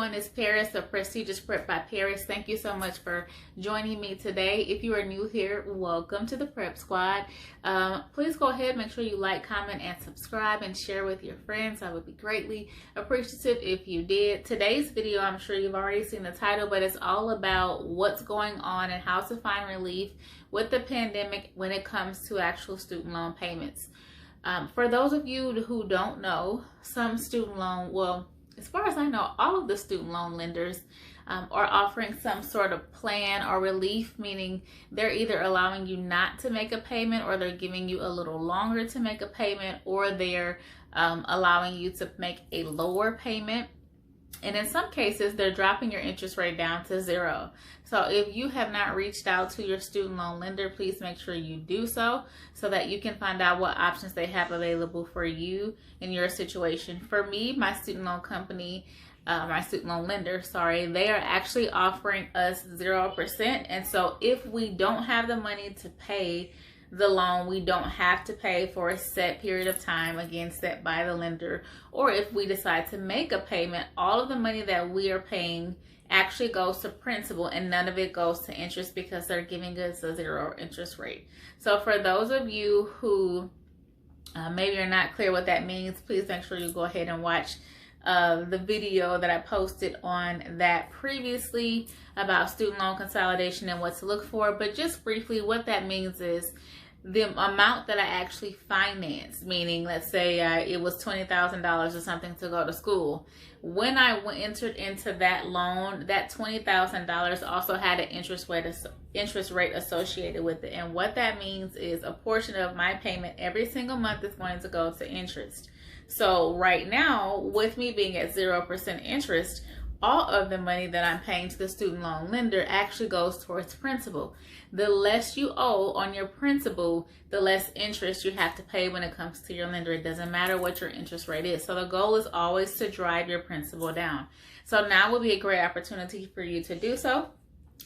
everyone, it's Paris of Prestigious Prep by Paris. Thank you so much for joining me today. If you are new here, welcome to the Prep Squad. Please go ahead, make sure you like, comment, and subscribe and share with your friends. I would be greatly appreciative if you did. Today's video, I'm sure you've already seen the title, but it's all about what's going on and how to find relief with the pandemic when it comes to actual student loan payments. For those of you who don't know, some student loan, well, as far as I know, all of the student loan lenders are offering some sort of plan or relief, meaning they're either allowing you not to make a payment, or they're giving you a little longer to make a payment, or they're allowing you to make a lower payment. And in some cases, they're dropping your interest rate down to 0. So if you have not reached out to your student loan lender, please make sure you do so that you can find out what options they have available for you in your situation. For me, my student loan company, my student loan lender, they are actually offering us 0%. And so if we don't have the money to pay the loan, we don't have to pay for a set period of time, again, set by the lender. Or if we decide to make a payment, all of the money that we are paying actually goes to principal and none of it goes to interest, because they're giving us a 0 interest rate. So for those of you who maybe are not clear what that means, please make sure you go ahead and watch the video that I posted on that previously about student loan consolidation and what to look for. But just briefly, what that means is the amount that I actually financed, meaning let's say it was $20,000 or something to go to school. When I entered into that loan, that $20,000 also had an interest rate associated with it. And what that means is a portion of my payment every single month is going to go to interest. So right now, with me being at 0% interest, all of the money that I'm paying to the student loan lender actually goes towards principal. The less you owe on your principal, the less interest you have to pay when it comes to your lender. It doesn't matter what your interest rate is. So the goal is always to drive your principal down. So now will be a great opportunity for you to do so.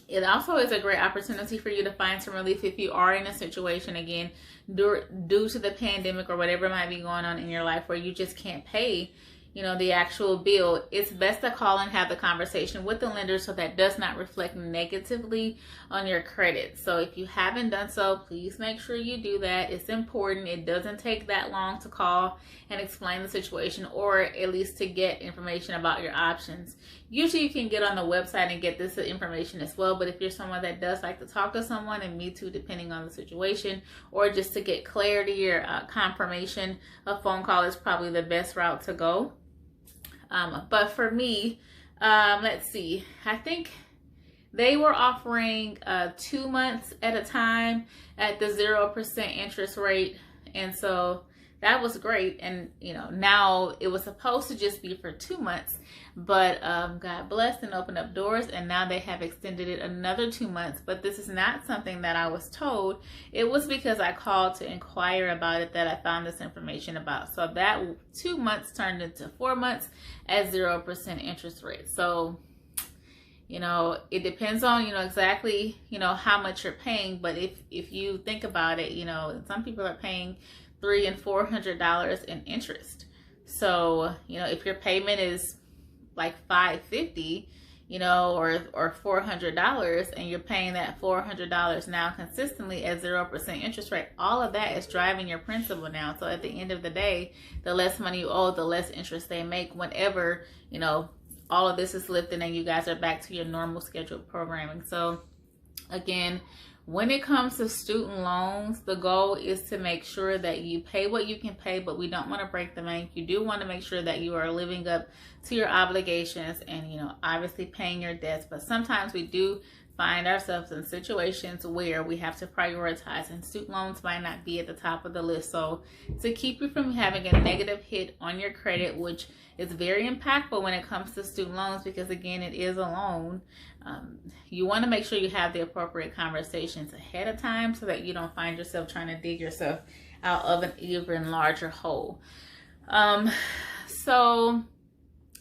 It also is a great opportunity for you to find some relief if you are in a situation, again, due to the pandemic or whatever might be going on in your life, where you just can't pay, the actual bill. It's best to call and have the conversation with the lender so that does not reflect negatively on your credit. So if you haven't done so, please make sure you do that. It's important. It doesn't take that long to call and explain the situation, or at least to get information about your options. Usually you can get on the website and get this information as well, but if you're someone that does like to talk to someone, and me too, depending on the situation, or just to get clarity or confirmation, a phone call is probably the best route to go. But for me, let's see, I think they were offering 2 months at a time at the 0% interest rate. And so that was great. And, now it was supposed to just be for 2 months, but God blessed and opened up doors, and now they have extended it another 2 months. But this is not something that I was told. It was because I called to inquire about it that I found this information about. So that 2 months turned into 4 months at 0% interest rate. So, it depends on, exactly, how much you're paying. But if you think about it, some people are paying $300 and $400 in interest. So, if your payment is like $550, or $400, and you're paying that $400 now consistently at 0% interest rate, all of that is driving your principal down. So at the end of the day, the less money you owe, the less interest they make whenever, all of this is lifted and you guys are back to your normal scheduled programming. So again, when it comes to student loans, the goal is to make sure that you pay what you can pay, but we don't want to break the bank. You do want to make sure that you are living up to your obligations and, obviously paying your debts. But sometimes we do find ourselves in situations where we have to prioritize, and student loans might not be at the top of the list. So to keep you from having a negative hit on your credit, which is very impactful when it comes to student loans, because again, it is a loan, you want to make sure you have the appropriate conversations ahead of time so that you don't find yourself trying to dig yourself out of an even larger hole. So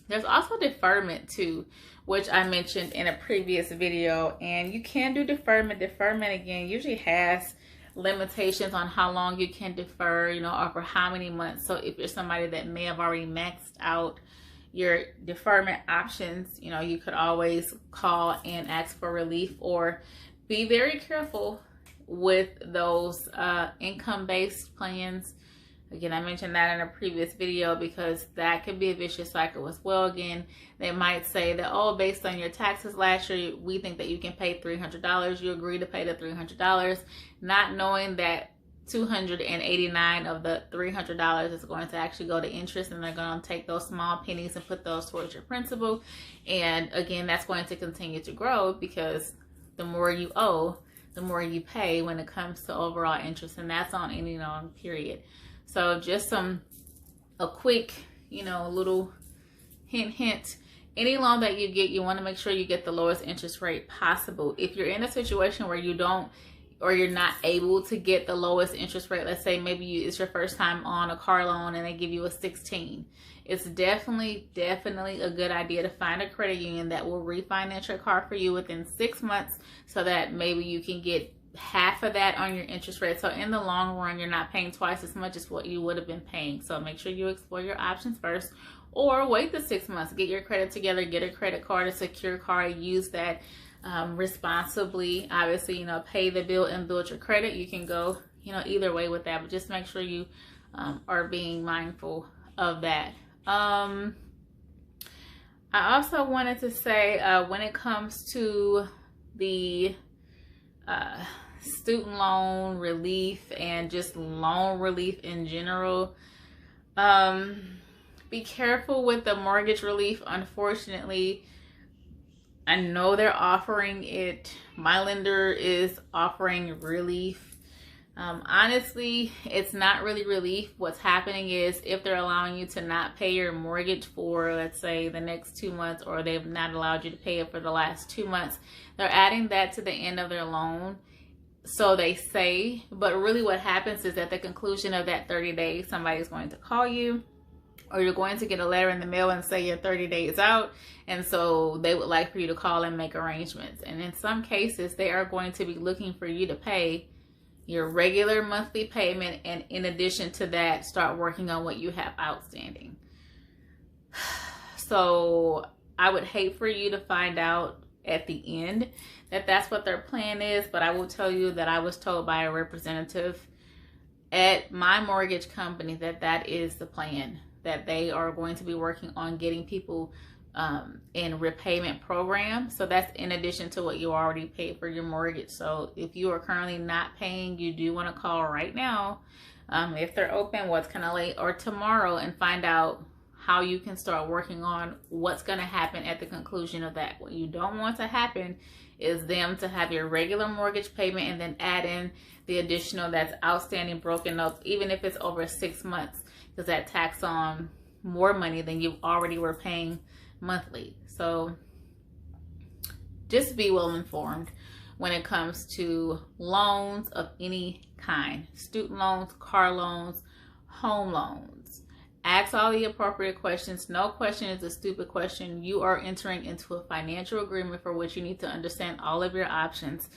there's also deferment too, which I mentioned in a previous video, and you can do deferment. Deferment, again, usually has limitations on how long you can defer, or for how many months. So if you're somebody that may have already maxed out your deferment options, you know, you could always call and ask for relief, or be very careful with those income-based plans. Again, I mentioned that in a previous video because that could be a vicious cycle as well. Again, they might say that, oh, based on your taxes last year, we think that you can pay $300. You agree to pay the $300, not knowing that $289 of the $300 is going to actually go to interest, and they're going to take those small pennies and put those towards your principal. And again, that's going to continue to grow because the more you owe, the more you pay when it comes to overall interest, and that's on any loan period. So just a quick, you know, little hint. Any loan that you get, you want to make sure you get the lowest interest rate possible. If you're in a situation where you don't, or you're not able to get the lowest interest rate, let's say maybe it's your first time on a car loan and they give you a 16, it's definitely a good idea to find a credit union that will refinance your car for you within 6 months, so that maybe you can get half of that on your interest rate. So in the long run, you're not paying twice as much as what you would have been paying. So make sure you explore your options first, or wait the 6 months, get your credit together, get a credit card, a secure card, use that responsibly. Obviously, you know, pay the bill and build your credit. You can go, you know, either way with that, but just make sure you are being mindful of that. I also wanted to say, when it comes to the student loan relief and just loan relief in general, be careful with the mortgage relief. Unfortunately, I know they're offering it. My lender is offering relief. Honestly, it's not really relief. What's happening is, if they're allowing you to not pay your mortgage for, let's say, the next 2 months, or they've not allowed you to pay it for the last 2 months, they're adding that to the end of their loan. So they say, but really what happens is, at the conclusion of that 30 days, somebody's going to call you, or you're going to get a letter in the mail and say your 30 days out. And so they would like for you to call and make arrangements. And in some cases, they are going to be looking for you to pay your regular monthly payment, and in addition to that, start working on what you have outstanding. So I would hate for you to find out at the end that that's what their plan is, but I will tell you that I was told by a representative at my mortgage company that that is the plan, that they are going to be working on getting people in repayment program. So that's in addition to what you already paid for your mortgage. So if you are currently not paying, you do want to call right now, if they're open, what's kind of late, or tomorrow, and find out how you can start working on what's going to happen at the conclusion of that. What you don't want to happen is them to have your regular mortgage payment and then add in the additional that's outstanding, broken up, even if it's over 6 months, because that tax on more money than you already were paying monthly. So just be well informed when it comes to loans of any kind: student loans, car loans, home loans. Ask all the appropriate questions. No question is a stupid question. You are entering into a financial agreement for which you need to understand all of your options.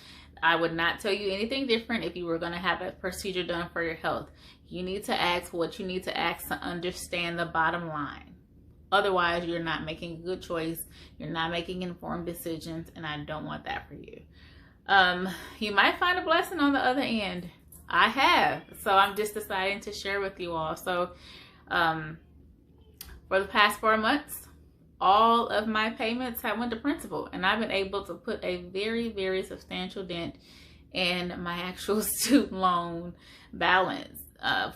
I would not tell you anything different if you were going to have a procedure done for your health. You need to ask what you need to ask to understand the bottom line. Otherwise, you're not making a good choice. You're not making informed decisions, and I don't want that for you. You might find a blessing on the other end. I have. So I'm just deciding to share with you all. So for the past 4 months, all of my payments have went to principal, and I've been able to put a very substantial dent in my actual student loan balance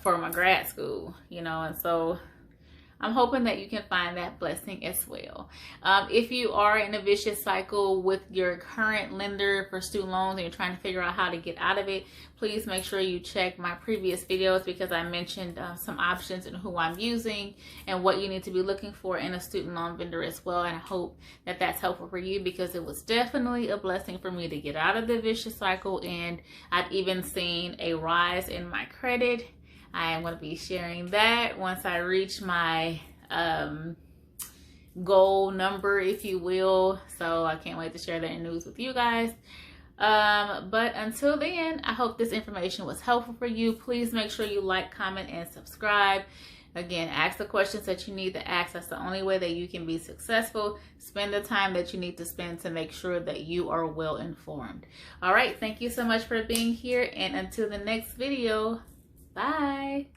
for my grad school, you know. And so I'm hoping that you can find that blessing as well. If you are in a vicious cycle with your current lender for student loans and you're trying to figure out how to get out of it, please make sure you check my previous videos, because I mentioned some options and who I'm using and what you need to be looking for in a student loan vendor as well. And I hope that that's helpful for you, because it was definitely a blessing for me to get out of the vicious cycle, and I've even seen a rise in my credit. I am going to be sharing that once I reach my goal number, if you will. So I can't wait to share that news with you guys. But until then, I hope this information was helpful for you. Please make sure you like, comment, and subscribe. Again, ask the questions that you need to ask. That's the only way that you can be successful. Spend the time that you need to spend to make sure that you are well informed. All right, thank you so much for being here, and until the next video, bye.